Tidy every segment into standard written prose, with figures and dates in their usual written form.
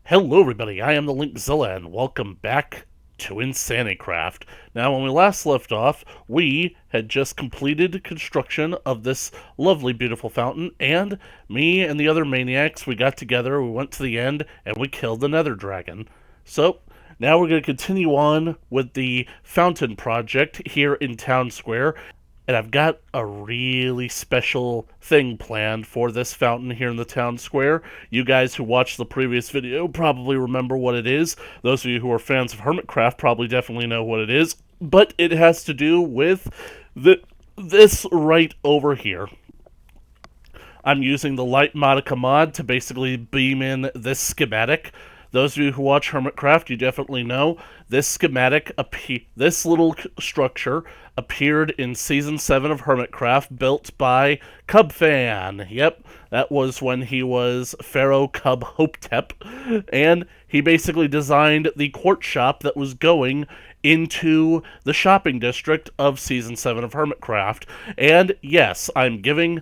Hello everybody, I am the Linkzilla and welcome back to InsaniCraft. Now when we last left off, we had just completed construction of this lovely beautiful fountain, and me and the other maniacs, we got together, we went to the end, and we killed the nether dragon. So, now we're going to continue on with the fountain project here in Town Square, and I've got a really special thing planned for this fountain here in the town square. You guys who watched the previous video probably remember what it is. Those of you who are fans of Hermitcraft probably definitely know what it is. But it has to do with this right over here. I'm using the Light Modica mod to basically beam in this schematic. Those of you who watch Hermitcraft, you definitely know this schematic, this little structure appeared in Season 7 of Hermitcraft, built by Cubfan. Yep, that was when he was Pharaoh Cub Hopetep, and he basically designed the quartz shop that was going into the shopping district of Season 7 of Hermitcraft. And yes, I'm giving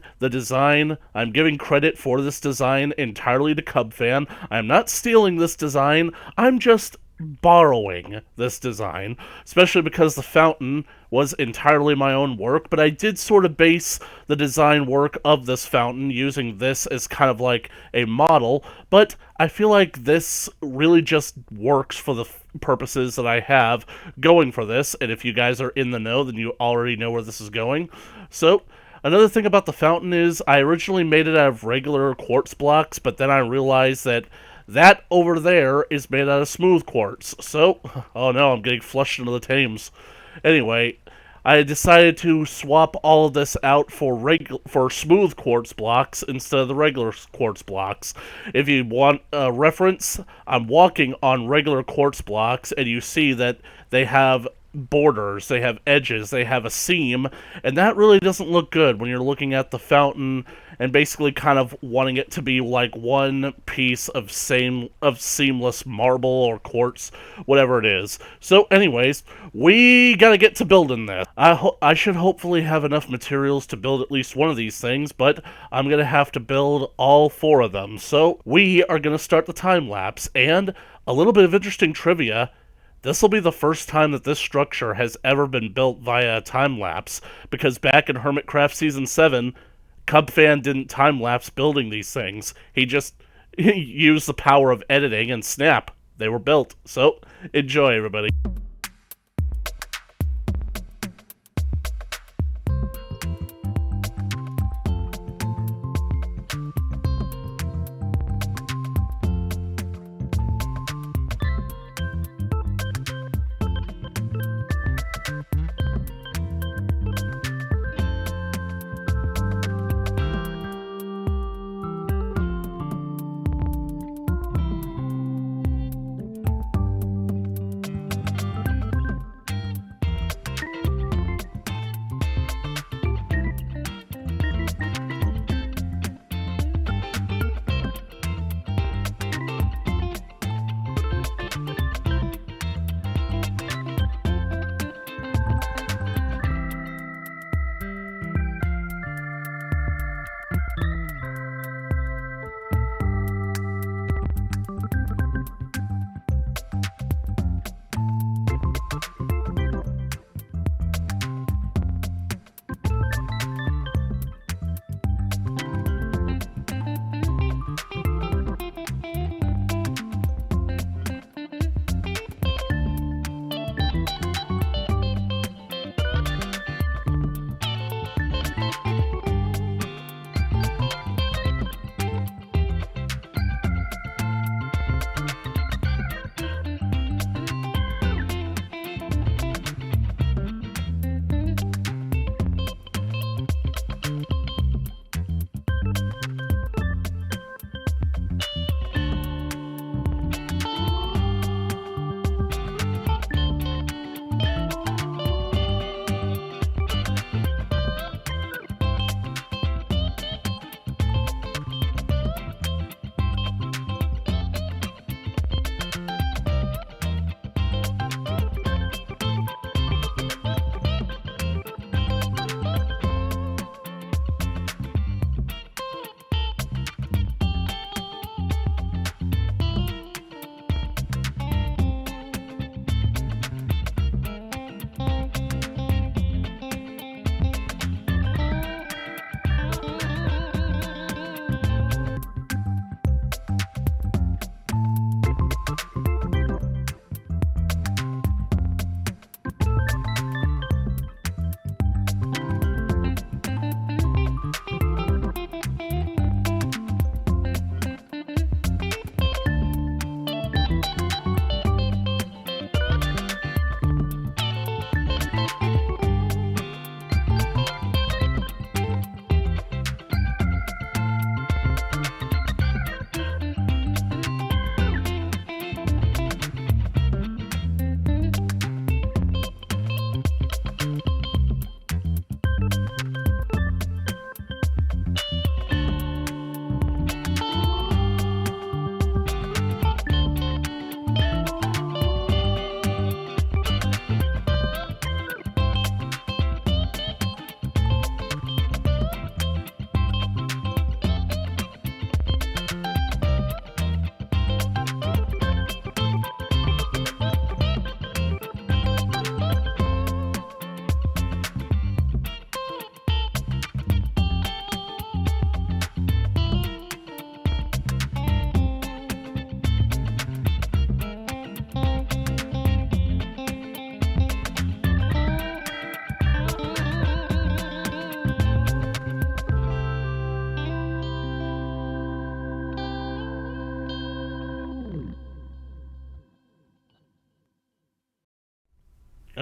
credit for this design entirely to Cubfan. I'm not stealing this design, I'm just borrowing this design, especially because the fountain was entirely my own work, but I did sort of base the design work of this fountain using this as kind of like a model, but I feel like this really just works for the purposes that I have going for this, and if you guys are in the know, then you already know where this is going. So, another thing about the fountain is I originally made it out of regular quartz blocks, but then I realized that over there is made out of smooth quartz. So, oh no, I'm getting flushed into the Thames. Anyway, I decided to swap all of this out for smooth quartz blocks instead of the regular quartz blocks. If you want a reference, I'm walking on regular quartz blocks, and you see that they have borders, they have edges, they have a seam, and that really doesn't look good when you're looking at the fountain and basically kind of wanting it to be like one piece of seamless marble or quartz, whatever it is. So anyways, we gotta get to building this. I should hopefully have enough materials to build at least one of these things, but I'm gonna have to build all four of them. So we are gonna start the time lapse, and a little bit of interesting trivia. This will be the first time that this structure has ever been built via a time-lapse, because back in Hermitcraft Season 7, Cubfan didn't time-lapse building these things. He just used the power of editing, and snap, they were built. So, enjoy, everybody.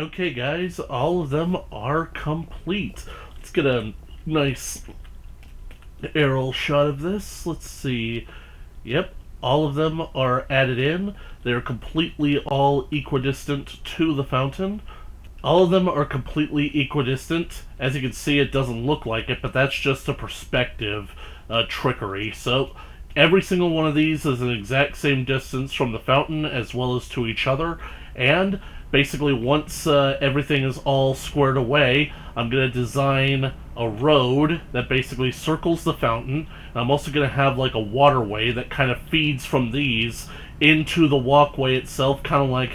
Okay, guys, all of them are complete. Let's get a nice aerial shot of this. Let's see. Yep, all of them are added in. They're completely all equidistant to the fountain. All of them are completely equidistant. As you can see, it doesn't look like it, but that's just a perspective trickery. So every single one of these is an exact same distance from the fountain as well as to each other. And basically, once everything is all squared away, I'm going to design a road that basically circles the fountain. I'm also going to have like a waterway that kind of feeds from these into the walkway itself, kind of like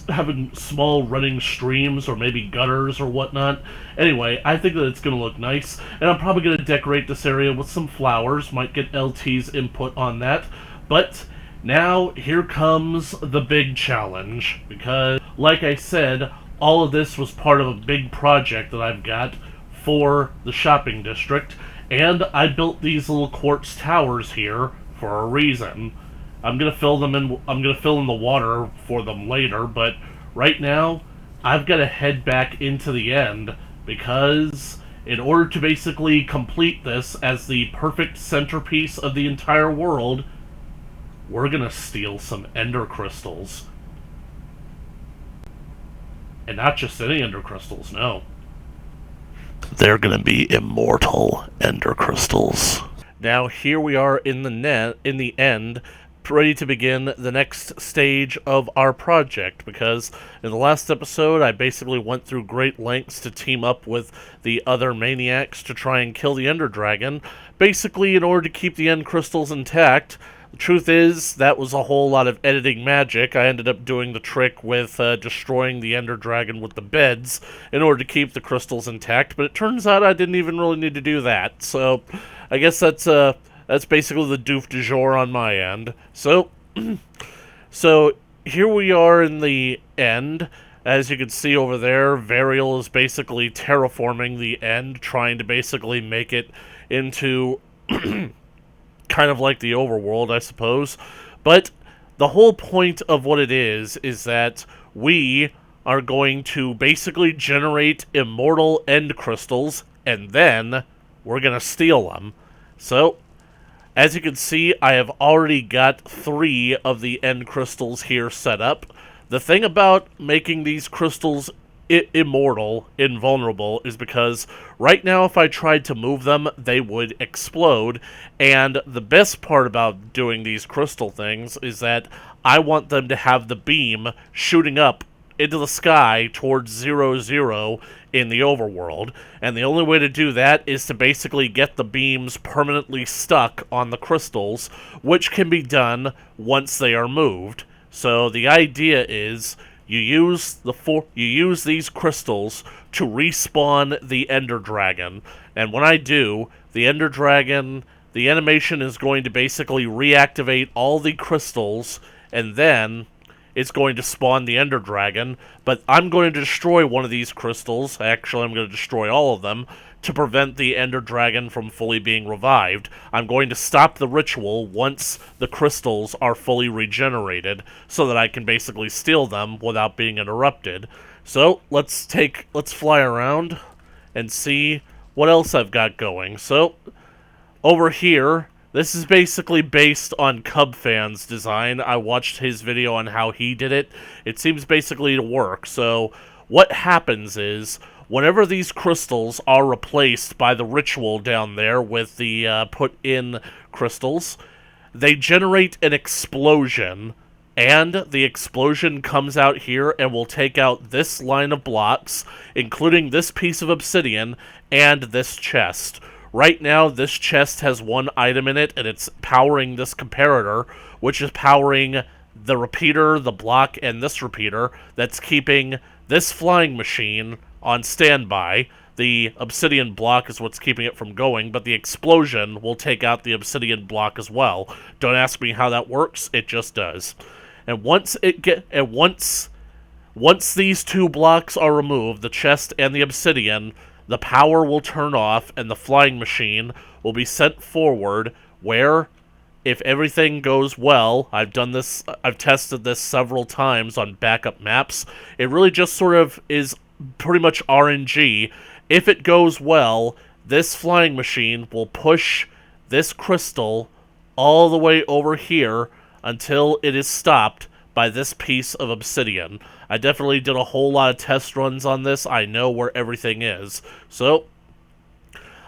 having small running streams or maybe gutters or whatnot. Anyway, I think that it's going to look nice, and I'm probably going to decorate this area with some flowers. Might get LT's input on that. But now, here comes the big challenge, because, like I said, all of this was part of a big project that I've got for the shopping district, and I built these little quartz towers here for a reason. I'm gonna fill in the water for them later, but right now, I've got to head back into the end, because in order to basically complete this as the perfect centerpiece of the entire world, we're gonna steal some ender crystals. And not just any ender crystals, no. They're gonna be immortal ender crystals. Now here we are in the end, ready to begin the next stage of our project, because in the last episode I basically went through great lengths to team up with the other maniacs to try and kill the ender dragon, basically in order to keep the end crystals intact. The truth is, that was a whole lot of editing magic. I ended up doing the trick with destroying the ender dragon with the beds in order to keep the crystals intact, but it turns out I didn't even really need to do that, so I guess that's basically the doof du jour on my end. So here we are in the end. As you can see over there, Varial is basically terraforming the end, trying to basically make it into kind of like the overworld, I suppose. But the whole point of what it is that we are going to basically generate immortal end crystals, and then we're going to steal them. So, as you can see, I have already got 3 of the end crystals here set up. The thing about making these crystals immortal, invulnerable, is because right now if I tried to move them, they would explode, and the best part about doing these crystal things is that I want them to have the beam shooting up into the sky towards 0, in the overworld, and the only way to do that is to basically get the beams permanently stuck on the crystals, which can be done once they are moved. So the idea is you use these crystals to respawn the ender dragon, and when I do, the ender dragon, the animation is going to basically reactivate all the crystals, and then it's going to spawn the ender dragon. But I'm going to destroy one of these crystals. Actually, I'm going to destroy all of them to prevent the ender dragon from fully being revived. I'm going to stop the ritual once the crystals are fully regenerated, so that I can basically steal them without being interrupted. So let's fly around and see what else I've got going. So over here, this is basically based on Cubfan's design. I watched his video on how he did it. It seems basically to work. So what happens is, whenever these crystals are replaced by the ritual down there with the put-in crystals, they generate an explosion, and the explosion comes out here and will take out this line of blocks, including this piece of obsidian and this chest. Right now, this chest has 1 item in it, and it's powering this comparator, which is powering the repeater, the block, and this repeater that's keeping this flying machine on standby. The obsidian block is what's keeping it from going, but the explosion will take out the obsidian block as well. Don't ask me how that works, it just does. And once these 2 blocks are removed, the chest and the obsidian, the power will turn off and the flying machine will be sent forward, where if everything goes well, I've tested this several times on backup maps. It really just sort of is pretty much RNG. If it goes well, this flying machine will push this crystal all the way over here until it is stopped by this piece of obsidian. I definitely did a whole lot of test runs on this. I know where everything is. So,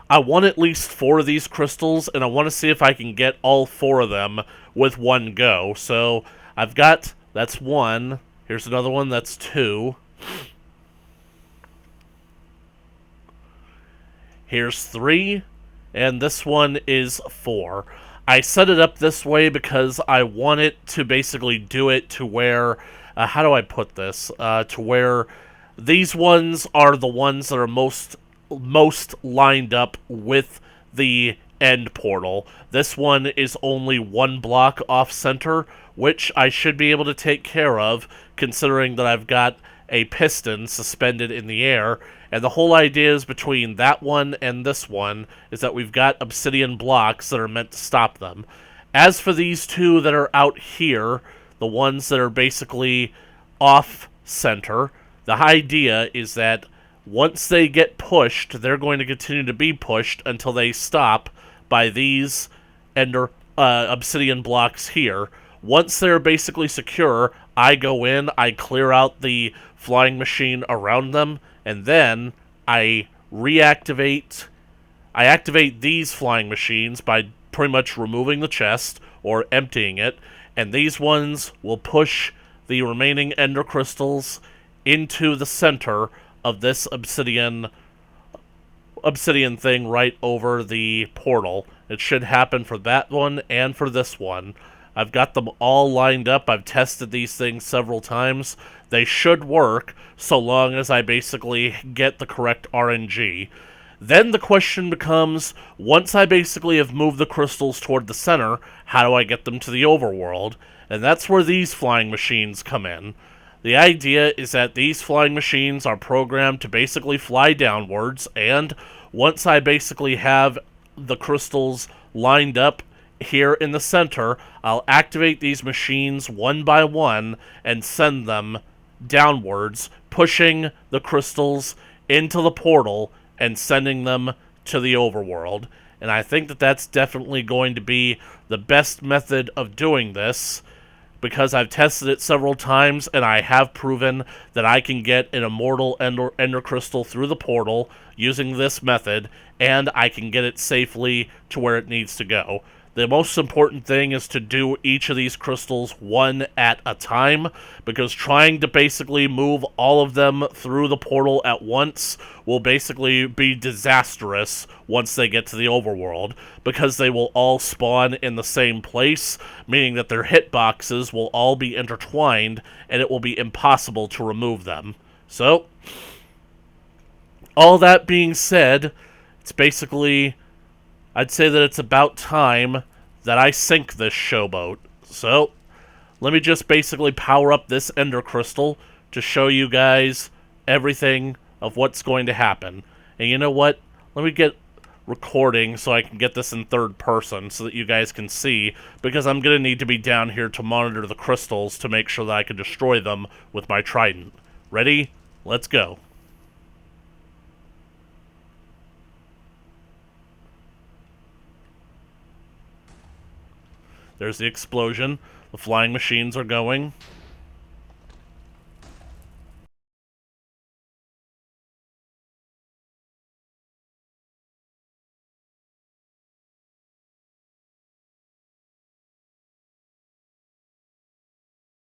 I want at least 4 of these crystals, and I want to see if I can get all 4 of them with one go. So, I've got, that's 1. Here's another one, that's 2. Here's 3. And this one is 4. I set it up this way because I want it to basically do it to where, how do I put this? To where these ones are the ones that are most lined up with the end portal. This one is only 1 block off center, which I should be able to take care of, considering that I've got a piston suspended in the air. And the whole idea is between that one and this one is that we've got obsidian blocks that are meant to stop them. As for these 2 that are out here, the ones that are basically off center, the idea is that once they get pushed, they're going to continue to be pushed until they stop by these obsidian blocks here. Once they're basically secure, I go in, I clear out the flying machine around them, and then I activate these flying machines by pretty much removing the chest or emptying it, and these ones will push the remaining ender crystals into the center of this obsidian thing right over the portal. It should happen for that one and for this one. I've got them all lined up. I've tested these things several times. They should work, so long as I basically get the correct RNG. Then the question becomes, once I basically have moved the crystals toward the center, how do I get them to the overworld? And that's where these flying machines come in. The idea is that these flying machines are programmed to basically fly downwards, and once I basically have the crystals lined up here in the center, I'll activate these machines one by one and send them downwards, pushing the crystals into the portal and sending them to the overworld. And I think that that's definitely going to be the best method of doing this, because I've tested it several times and I have proven that I can get an immortal ender crystal through the portal using this method, and I can get it safely to where it needs to go. The most important thing is to do each of these crystals one at a time, because trying to basically move all of them through the portal at once will basically be disastrous once they get to the overworld, because they will all spawn in the same place, meaning that their hitboxes will all be intertwined, and it will be impossible to remove them. So, all that being said, it's basically, I'd say that it's about time that I sink this showboat. So, let me just basically power up this ender crystal to show you guys everything of what's going to happen. And you know what? Let me get recording so I can get this in third person so that you guys can see, because I'm going to need to be down here to monitor the crystals to make sure that I can destroy them with my trident. Ready? Let's go. There's the explosion. The flying machines are going.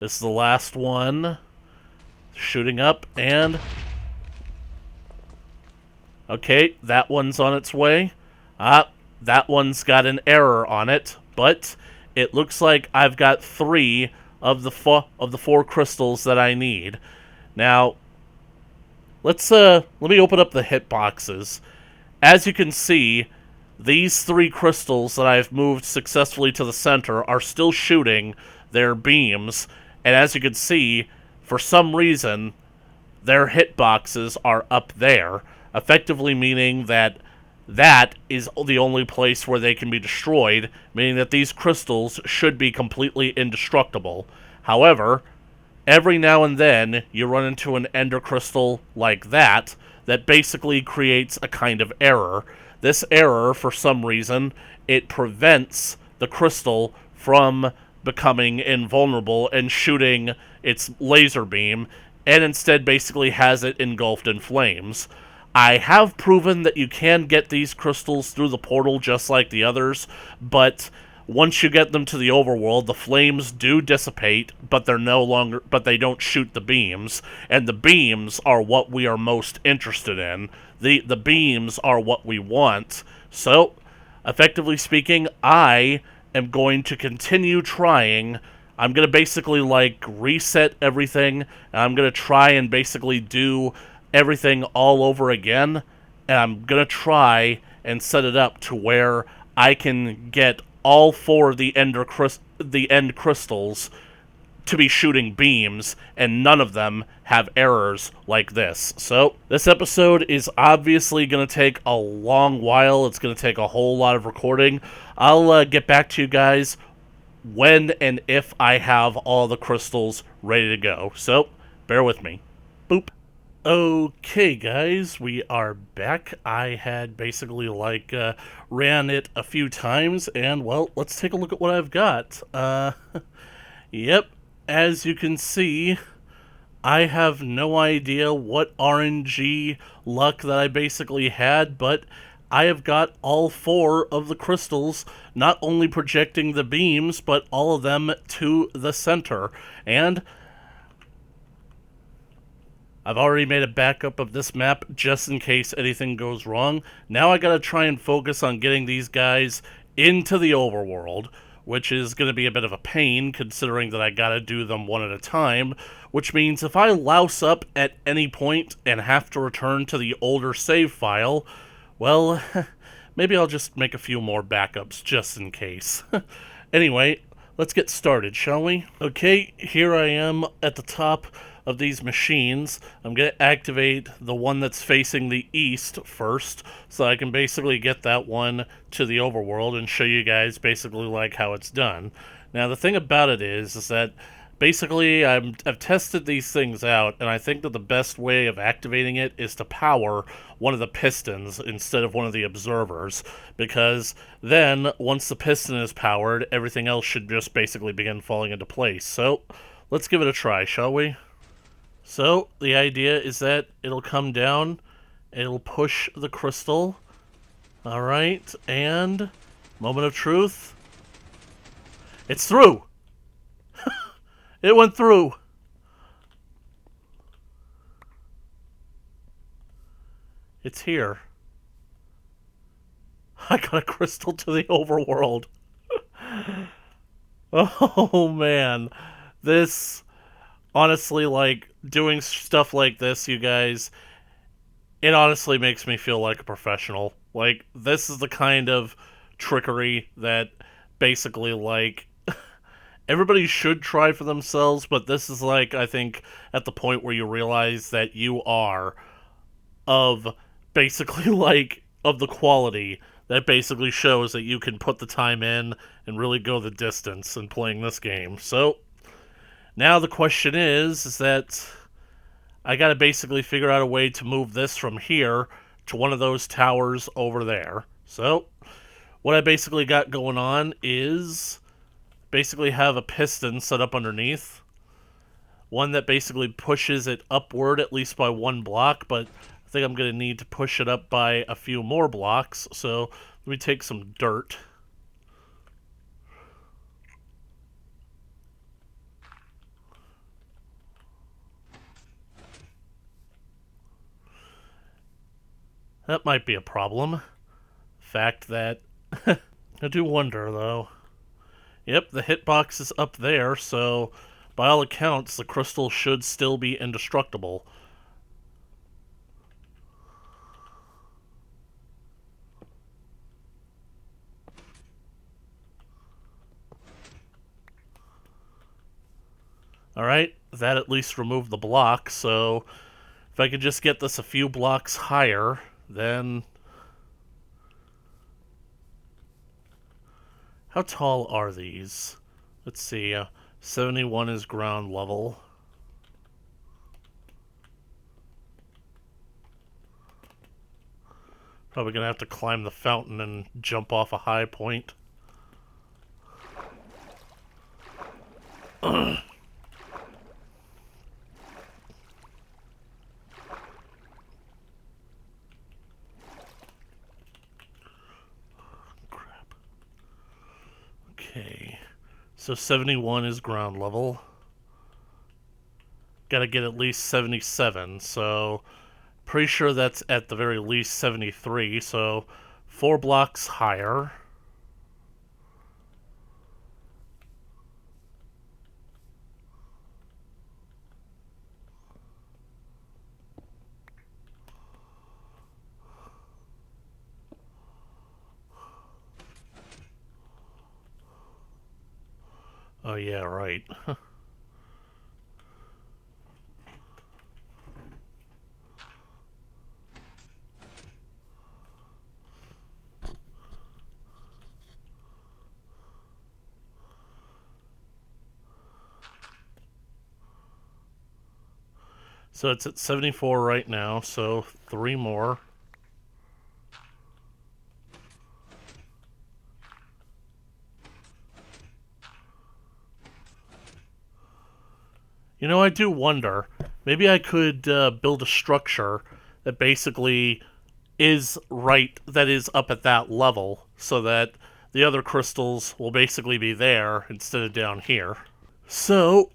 This is the last one. Shooting up, and... okay, that one's on its way. That one's got an error on it, but it looks like I've got 3 of the 4 crystals that I need. Now, let me open up the hitboxes. As you can see, these 3 crystals that I've moved successfully to the center are still shooting their beams, and as you can see, for some reason, their hitboxes are up there, effectively meaning that that is the only place where they can be destroyed, meaning that these crystals should be completely indestructible. However, every now and then you run into an ender crystal like that basically creates a kind of error. This error, for some reason, it prevents the crystal from becoming invulnerable and shooting its laser beam, and instead basically has it engulfed in flames. I have proven that you can get these crystals through the portal just like the others, but once you get them to the overworld, the flames do dissipate, but they don't shoot the beams, and the beams are what we are most interested in. The beams are what we want. So, effectively speaking, I am going to continue trying. I'm going to basically like reset everything, and I'm going to try and basically do everything all over again, and I'm going to try and set it up to where I can get all four of the end crystals to be shooting beams, and none of them have errors like this. So, this episode is obviously going to take a long while. It's going to take a whole lot of recording. I'll get back to you guys when and if I have all the crystals ready to go. So, bear with me. Boop. Okay, guys, we are back. I had basically, ran it a few times, and, well, let's take a look at what I've got. Yep, as you can see, I have no idea what RNG luck that I basically had, but I have got all four of the crystals, not only projecting the beams, but all of them to the center, and I've already made a backup of this map just in case anything goes wrong. Now I gotta try and focus on getting these guys into the overworld, which is gonna be a bit of a pain considering that I gotta do them one at a time, which means if I louse up at any point and have to return to the older save file, well, maybe I'll just make a few more backups just in case. Anyway, let's get started, shall we? Okay, here I am at the top of these machines. I'm going to activate the one that's facing the east first, so I can basically get that one to the overworld and show you guys basically like how it's done. Now the thing about it is that basically I've tested these things out, and I think that the best way of activating it is to power one of the pistons instead of one of the observers, because then once the piston is powered, everything else should just basically begin falling into place. So let's give it a try, shall we? So, the idea is that it'll come down, it'll push the crystal. Alright, and moment of truth. It's through! It went through! It's here. I got a crystal to the overworld. Oh man. This... Honestly, like, doing stuff like this, you guys, it honestly makes me feel like a professional. Like, this is the kind of trickery that basically, like, everybody should try for themselves, but this is, like, I think, at the point where you realize that you are of basically, like, of the quality that basically shows that you can put the time in and really go the distance in playing this game. So, now the question is that I gotta basically figure out a way to move this from here to one of those towers over there. So, what I basically got going on is basically have a piston set up underneath. One that basically pushes it upward at least by one block, but I think I'm gonna need to push it up by a few more blocks. So, let me take some dirt. That might be a problem. Fact that... I do wonder, though. Yep, the hitbox is up there, so by all accounts, the crystal should still be indestructible. Alright, that at least removed the block, so if I could just get this a few blocks higher, then How tall are these? Let's see. 71 is ground level. Probably gonna have to climb the fountain and jump off a high point. Crap. Okay. So 71 is ground level. Gotta get at least 77, so pretty sure that's at the very least 73, so 4 blocks higher. Oh yeah, right. So it's at 74 right now, so 3 more. You know, I do wonder, maybe I could build a structure that basically is that is up at that level, so that the other crystals will basically be there instead of down here. So,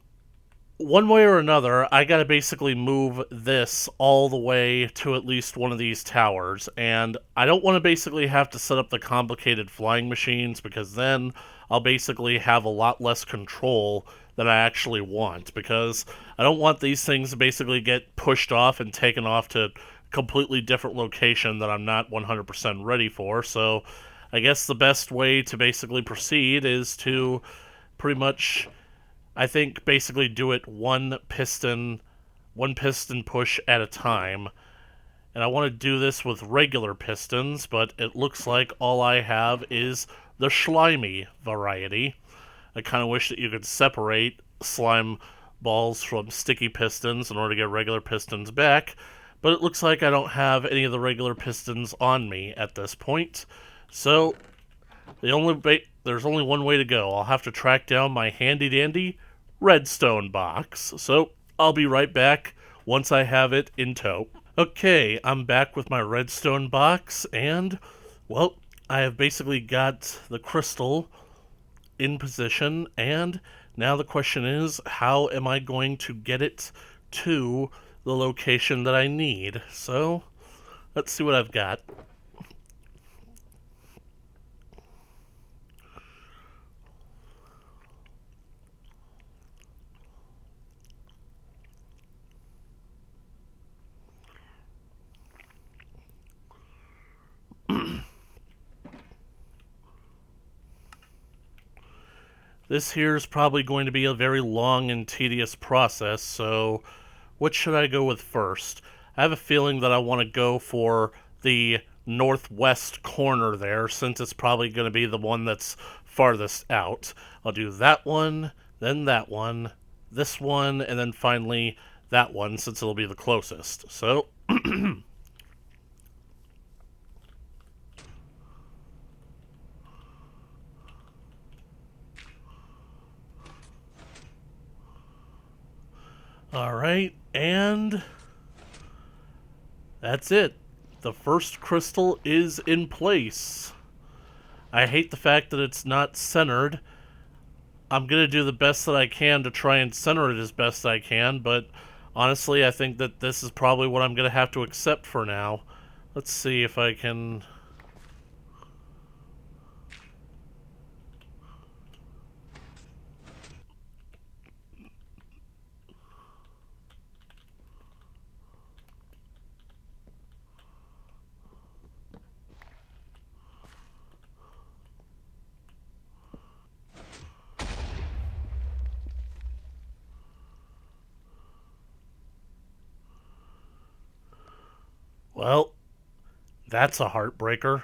one way or another, I gotta basically move this all the way to at least one of these towers, and I don't want to basically have to set up the complicated flying machines, because then I'll basically have a lot less control than I actually want, because I don't want these things to basically get pushed off and taken off to a completely different location that I'm not 100% ready for. So I guess the best way to basically proceed is to pretty much, I think, basically do it one piston push at a time. And I want to do this with regular pistons, but it looks like all I have is the slimy variety. I kind of wish that you could separate slime balls from sticky pistons in order to get regular pistons back, but it looks like I don't have any of the regular pistons on me at this point. So there's only one way to go. I'll have to track down my handy dandy redstone box. So I'll be right back once I have it in tow. Okay, I'm back with my redstone box, and, well, I have basically got the crystal in position, and now the question is, how am I going to get it to the location that I need? So, let's see what I've got. This here is probably going to be a very long and tedious process, so what should I go with first? I have a feeling that I want to go for the northwest corner there, since it's probably going to be the one that's farthest out. I'll do that one, then that one, this one, and then finally that one, since it'll be the closest. So, alright, and that's it. The first crystal is in place. I hate the fact that it's not centered. I'm going to do the best that I can to try and center it as best I can, but honestly, I think that this is probably what I'm going to have to accept for now. Let's see if I can... Well, that's a heartbreaker.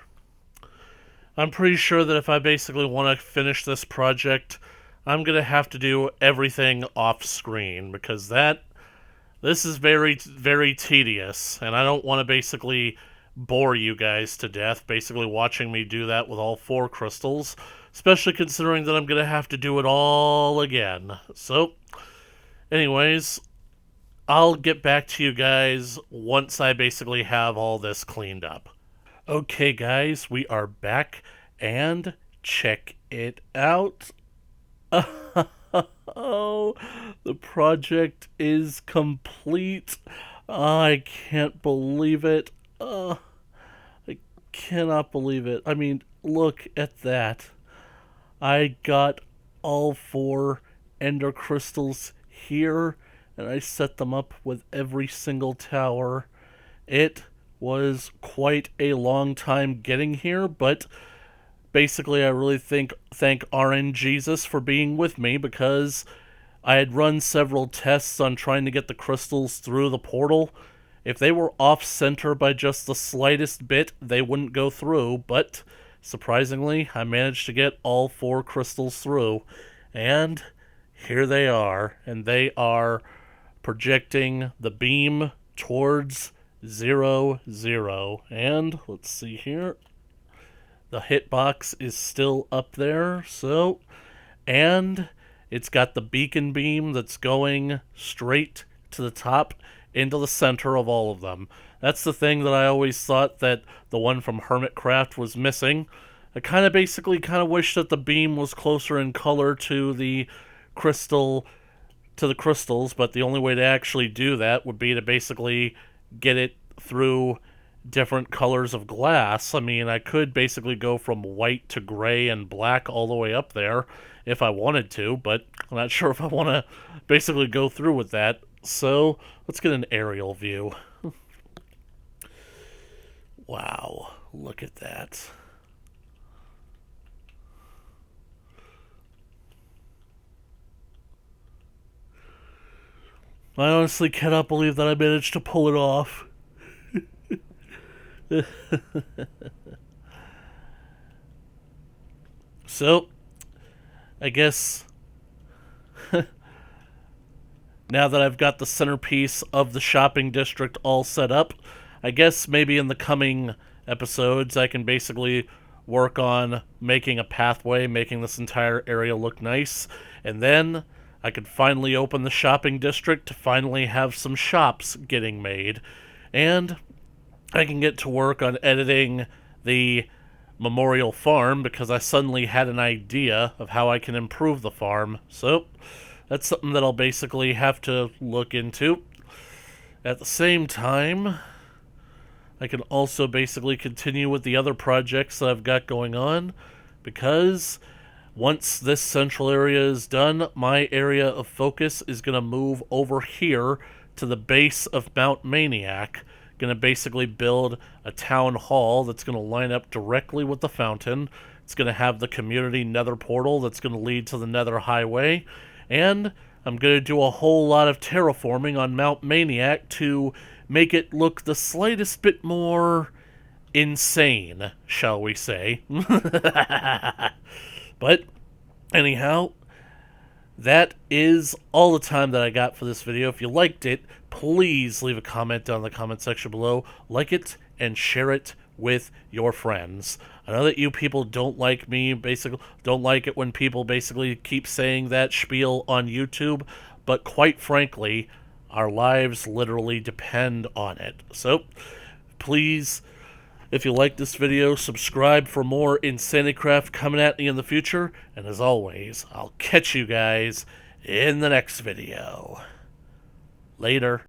I'm pretty sure that if I basically want to finish this project, I'm going to have to do everything off screen because this is very, very tedious, and I don't want to basically bore you guys to death, basically watching me do that with all 4 crystals, especially considering that I'm going to have to do it all again. So, anyways, I'll get back to you guys once I basically have all this cleaned up. Okay, guys, we are back, and check it out. Oh, the project is complete. I can't believe it. I cannot believe it. I mean, look at that. I got all 4 ender crystals here, and I set them up with every single tower. It was quite a long time getting here, but basically I really thank RNGesus for being with me because I had run several tests on trying to get the crystals through the portal. If they were off-center by just the slightest bit, they wouldn't go through, but surprisingly, I managed to get all 4 crystals through, and here they are, and they are projecting the beam towards 0, 0, and let's see here, the hitbox is still up there, so, and it's got the beacon beam that's going straight to the top into the center of all of them. That's the thing that I always thought that the one from Hermitcraft was missing. I kind of wish that the beam was closer in color to the crystals, but the only way to actually do that would be to basically get it through different colors of glass. I mean, I could basically go from white to gray and black all the way up there if I wanted to, but I'm not sure if I want to basically go through with that. So, let's get an aerial view. Wow, look at that. I honestly cannot believe that I managed to pull it off. So, I guess now that I've got the centerpiece of the shopping district all set up, I guess maybe in the coming episodes I can basically work on making a pathway, making this entire area look nice, and then I could finally open the shopping district to finally have some shops getting made, and I can get to work on editing the memorial farm because I suddenly had an idea of how I can improve the farm. So that's something that I'll basically have to look into. At the same time, I can also basically continue with the other projects that I've got going on because once this central area is done, my area of focus is going to move over here to the base of Mount Maniac. Going to basically build a town hall that's going to line up directly with the fountain. It's going to have the community nether portal that's going to lead to the nether highway. And I'm going to do a whole lot of terraforming on Mount Maniac to make it look the slightest bit more insane, shall we say. But anyhow, that is all the time that I got for this video. If you liked it, please leave a comment down in the comment section below. Like it and share it with your friends. I know that you people don't like me, basically don't like it when people basically keep saying that spiel on YouTube, but quite frankly, our lives literally depend on it. So, please, if you like this video, subscribe for more InsaniCraft coming at me in the future. And as always, I'll catch you guys in the next video. Later.